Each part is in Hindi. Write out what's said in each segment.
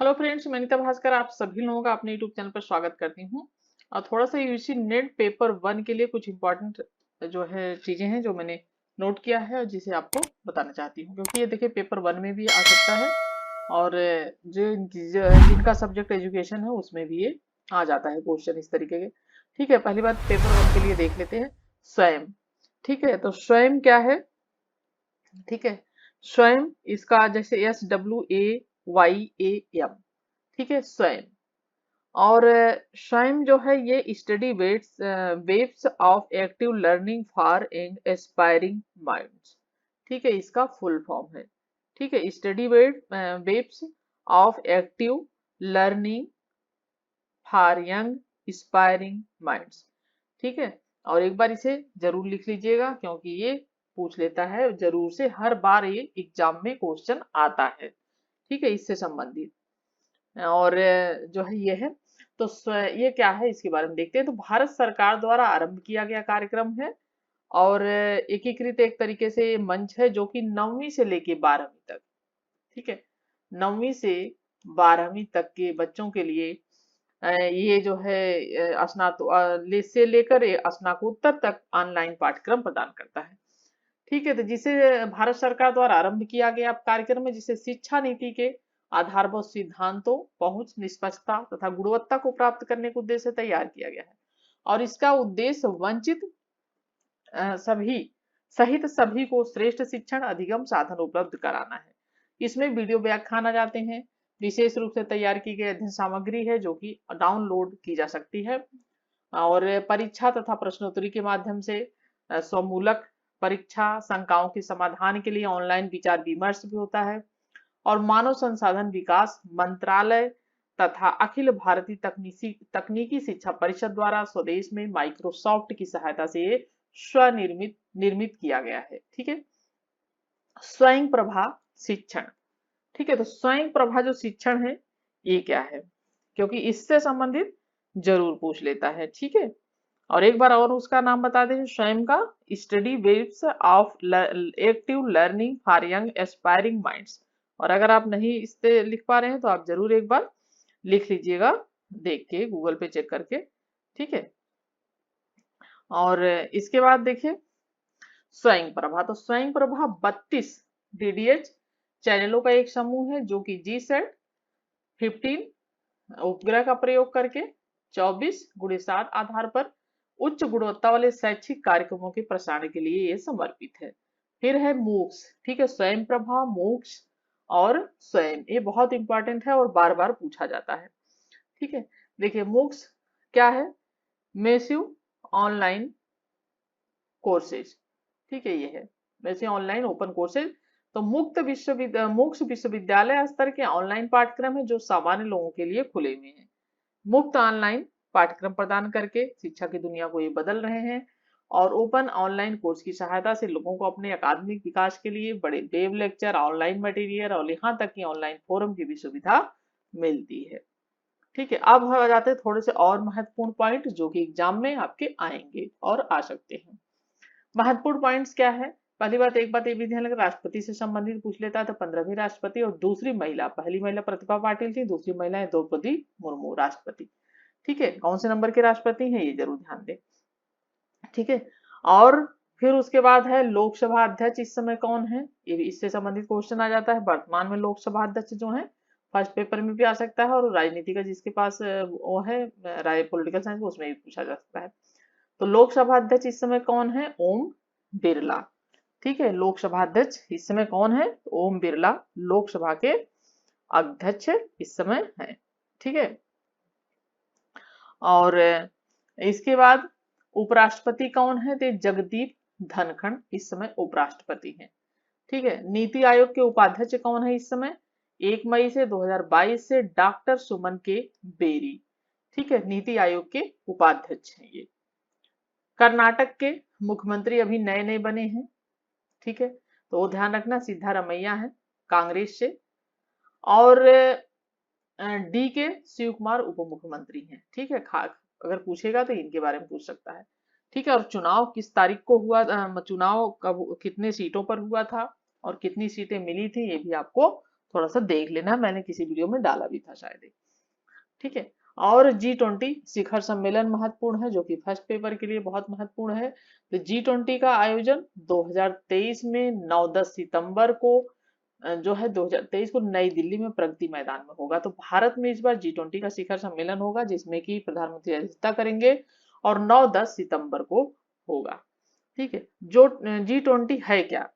हेलो फ्रेंड्स, मैं नीता भास्कर आप सभी लोगों का अपने यूट्यूब चैनल पर स्वागत करती हूँ। और थोड़ा सा यूजी नेट पेपर 1 के लिए कुछ इंपॉर्टेंट जो है चीजें हैं जो मैंने नोट किया है और जिसे आपको बताना चाहती हूँ, क्योंकि ये देखिए पेपर 1 में भी आ सकता है और जिनका सब्जेक्ट एजुकेशन है उसमें भी ये आ जाता है क्वेश्चन इस तरीके के। ठीक है, पहली बात पेपर 1 के लिए देख लेते हैं। स्वयं। ठीक है, तो स्वयं क्या है? ठीक है, स्वयं इसका जैसे SWAYAM। ठीक है, स्वयं। और स्वयं जो है ये study waves of active learning for and aspiring minds. ठीक है, इसका फुल फॉर्म है। ठीक है, study waves of active learning for young aspiring minds. ठीक है, और एक बार इसे जरूर लिख लीजिएगा क्योंकि ये पूछ लेता है जरूर से, हर बार ये एग्जाम में क्वेश्चन आता है। ठीक है, इससे संबंधित। और जो है ये है। तो ये क्या है इसके बारे में देखते हैं। तो भारत सरकार द्वारा आरंभ किया गया कार्यक्रम है और एकीकृत एक तरीके से ये मंच है जो कि 9वीं से लेके 12वीं तक। ठीक है, 9वीं से 12वीं तक के बच्चों के लिए ये जो है से लेकर स्नातकोत्तर तक ऑनलाइन पाठ्यक्रम प्रदान करता है। ठीक है, तो जिसे भारत सरकार द्वारा आरंभ किया गया कार्यक्रम है, जिसे शिक्षा नीति के आधारभूत सिद्धांतों, पहुंच, निष्पक्षता तथा गुणवत्ता को प्राप्त करने के उद्देश्य से तैयार किया गया है। और इसका उद्देश्य वंचित सभी सहित सभी को श्रेष्ठ शिक्षण अधिगम साधन उपलब्ध कराना है। इसमें वीडियो व्याख्यान आ जाते हैं, विशेष रूप से तैयार की गई अध्ययन सामग्री है जो कि डाउनलोड की जा सकती है। और परीक्षा तथा प्रश्नोत्तरी के माध्यम से स्वमूलक परीक्षा शंकाओं के समाधान के लिए ऑनलाइन विचार विमर्श भी होता है। और मानव संसाधन विकास मंत्रालय तथा अखिल भारतीय तकनीकी शिक्षा परिषद द्वारा स्वदेश में माइक्रोसॉफ्ट की सहायता से ये स्वनिर्मित निर्मित किया गया है। ठीक है, स्वयं प्रभा शिक्षण। ठीक है, तो स्वयं प्रभा जो शिक्षण है ये क्या है, क्योंकि इससे संबंधित जरूर पूछ लेता है। ठीक है, और एक बार और उसका नाम बता दें, स्वयं का study waves of active learning for young aspiring minds. और अगर आप नहीं इससे लिख पा रहे हैं तो आप जरूर एक बार लिख लीजिएगा, देख के गूगल पे चेक करके। ठीक है, और इसके बाद देखिए स्वयं प्रभा। तो स्वयं प्रभा 32 डीडीएच चैनलों का एक समूह है जो कि GSAT 15 उपग्रह का प्रयोग करके 24x7 आधार पर उच्च गुणवत्ता वाले शैक्षिक कार्यक्रमों के प्रसारण के लिए ये समर्पित है। फिर है मूक्स। ठीक है, स्वयं प्रभा, मूक्स और स्वयं, ये बहुत इंपॉर्टेंट है और बार बार पूछा जाता है। ठीक है, देखिए मूक्स क्या है? Massive online courses. ठीक है, ये है वैसे ऑनलाइन ओपन कोर्सेज। तो मुक्त विश्वविद्यालय स्तर के ऑनलाइन पाठ्यक्रम है जो सामान्य लोगों के लिए खुले हुए हैं। मुफ्त ऑनलाइन पाठ्यक्रम प्रदान करके शिक्षा की दुनिया को ये बदल रहे हैं। और ओपन ऑनलाइन कोर्स की सहायता से लोगों को अपने अकादमिक विकास के लिए बड़े वेब लेक्चर, ऑनलाइन मटेरियल और यहाँ तक कि ऑनलाइन फोरम की भी सुविधा मिलती है। ठीक है, अब हम आ जाते हैं थोड़े से और महत्वपूर्ण पॉइंट जो कि एग्जाम में आपके आएंगे और आ सकते हैं। महत्वपूर्ण पॉइंट्स क्या है? पहली बात, एक बात ये भी ध्यान रखना, राष्ट्रपति से संबंधित पूछ लेता है तो 15वीं राष्ट्रपति और दूसरी महिला, पहली महिला प्रतिभा पाटिल थी, दूसरी महिला है द्रौपदी मुर्मू राष्ट्रपति। ठीक है, कौन से नंबर के राष्ट्रपति हैं ये जरूर ध्यान दें। ठीक है, और फिर उसके बाद है लोकसभा अध्यक्ष इस समय कौन है, ये भी इससे संबंधित क्वेश्चन आ जाता है। वर्तमान में लोकसभा अध्यक्ष जो है फर्स्ट पेपर में भी आ सकता है और राजनीति का जिसके पास वो है पॉलिटिकल साइंस उसमें भी पूछा जा सकता है। तो लोकसभा अध्यक्ष इस समय कौन है? ओम बिरला। ठीक है, लोकसभा अध्यक्ष इस समय कौन है? ओम बिरला लोकसभा के अध्यक्ष इस समय है। ठीक है, और इसके बाद उपराष्ट्रपति कौन है? तो जगदीप धनखड़ इस समय उपराष्ट्रपति हैं। ठीक है, नीति आयोग के उपाध्यक्ष कौन है इस समय? 1 मई से 2022 से डॉक्टर सुमन के बेरी। ठीक है, नीति आयोग के उपाध्यक्ष हैं ये। कर्नाटक के मुख्यमंत्री अभी नए नए बने हैं। ठीक है, तो वो ध्यान रखना, सिद्धारमैया है कांग्रेस से। और डी के शिव कुमार उप मुख्यमंत्री हैं। ठीक है, अगर पूछेगा तो इनके बारे में पूछ सकता है। ठीक है, और चुनाव किस तारीख को हुआ, चुनाव कब, कितने सीटों पर हुआ था और कितनी सीटें मिली थी ये भी आपको थोड़ा सा देख लेना, मैंने किसी वीडियो में डाला भी था शायद। ठीक है। और G20 शिखर सम्मेलन महत्वपूर्ण है, जो कि फर्स्ट पेपर के लिए बहुत महत्वपूर्ण है। तो G20 का आयोजन 2023 में 9-10 सितंबर को जो है 2023 को नई दिल्ली में प्रगति मैदान में होगा। तो भारत में इस बार G20 का शिखर सम्मेलन होगा, जिसमें कि प्रधानमंत्री अध्यक्षता करेंगे और 9-10 सितंबर को होगा। ठीक है। जो G20 है क्या?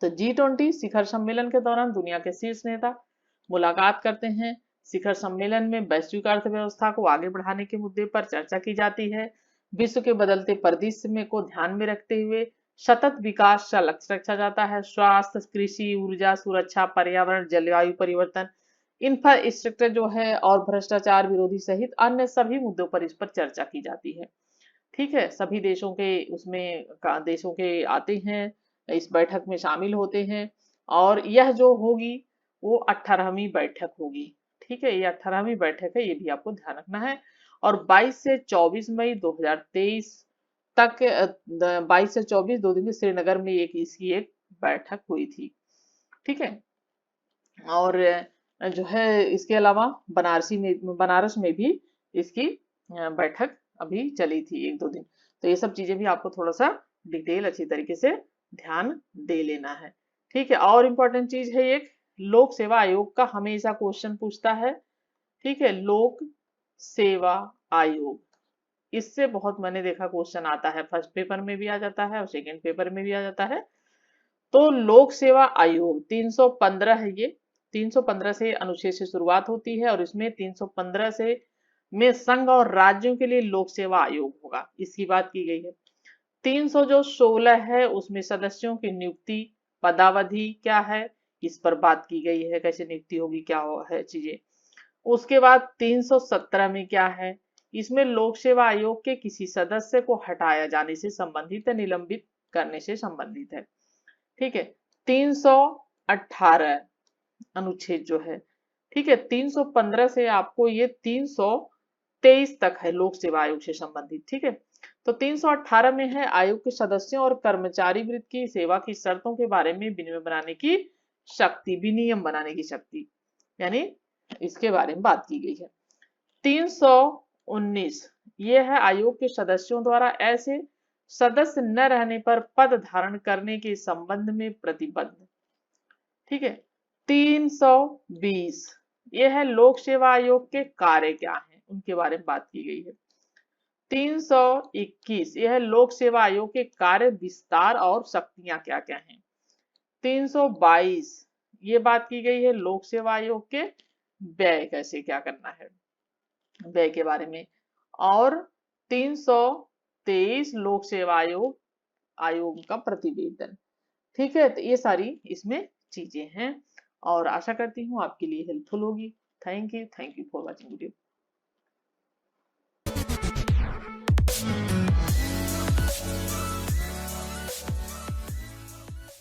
तो G20 शिखर सम्मेलन के दौरान दुनिया के शीर्ष नेता मुलाकात करते हैं। शिखर सम्मेलन में वैश्विक अर्थव्यवस्था को आगे बढ़ाने के मुद्दे पर चर्चा की जाती है। विश्व के बदलते परिदृश्य में को ध्यान में रखते हुए सतत विकास का लक्ष्य रखा जाता है। स्वास्थ्य, कृषि, ऊर्जा, सुरक्षा, पर्यावरण, जलवायु परिवर्तन, इंफ्रास्ट्रक्चर जो है और भ्रष्टाचार विरोधी सहित अन्य सभी मुद्दों पर इस पर चर्चा की जाती है। ठीक है। सभी देशों के उसमें देशों के आते हैं, इस बैठक में शामिल होते हैं। और यह जो होगी वो 18वीं बैठक होगी। ठीक है, ये 18वीं बैठक है, ये भी आपको ध्यान रखना है। और 22 से 24 मई 2023 तक 22 से 24 2 दिन की श्रीनगर में इसकी एक बैठक हुई थी। ठीक है। और जो है इसके अलावा बनारस में भी इसकी बैठक अभी चली थी 1-2 दिन। तो ये सब चीजें भी आपको थोड़ा सा डिटेल अच्छी तरीके से ध्यान दे लेना है। ठीक है। और इम्पोर्टेंट चीज है एक, लोक सेवा आयोग का हमेशा क्वेश्चन पूछता है। ठीक है, लोक सेवा आयोग, इससे बहुत मैंने देखा क्वेश्चन आता है, फर्स्ट पेपर में भी आ जाता है और सेकेंड पेपर में भी आ जाता है। तो लोक सेवा आयोग 315 है ये। 315 से अनुच्छेद से शुरुआत होती है और इसमें 315 से में संघ और राज्यों के लिए लोक सेवा आयोग होगा, इसकी बात की गई है। 300 जो 16 है उसमें सदस्यों की नियुक्ति, पदावधि क्या है, इस पर बात की गई है, कैसे नियुक्ति होगी, क्या है चीजें। उसके बाद 317 में क्या है, इसमें लोक सेवा आयोग के किसी सदस्य को हटाया जाने से संबंधित है, निलंबित करने से संबंधित है। ठीक है। 318 अनुच्छेद जो है, ठीक है, 315 से आपको ये 323 तक है लोक सेवा आयोग से संबंधित। ठीक है। तो 318 में है आयोग के सदस्यों और कर्मचारी वृत्त की सेवा की शर्तों के बारे में विनियम बनाने की शक्ति, यानी इसके बारे में बात की गई है। 319 ये है आयोग के सदस्यों द्वारा ऐसे सदस्य न रहने पर पद धारण करने के संबंध में प्रतिबद्ध। ठीक है। 320 ये है लोक सेवा आयोग के कार्य क्या हैं, उनके बारे में बात की गई है। 321 यह है लोक सेवा आयोग के कार्य विस्तार और शक्तियां क्या क्या हैं। 322 ये बात की गई है लोक सेवा आयोग के व्यय कैसे क्या करना है, व्यय के बारे में। और 323 लोक सेवा आयोग का प्रतिवेदन। ठीक है। तो ये सारी इसमें चीजें हैं और आशा करती हूँ आपके लिए हेल्पफुल होगी। Thank you for watching video.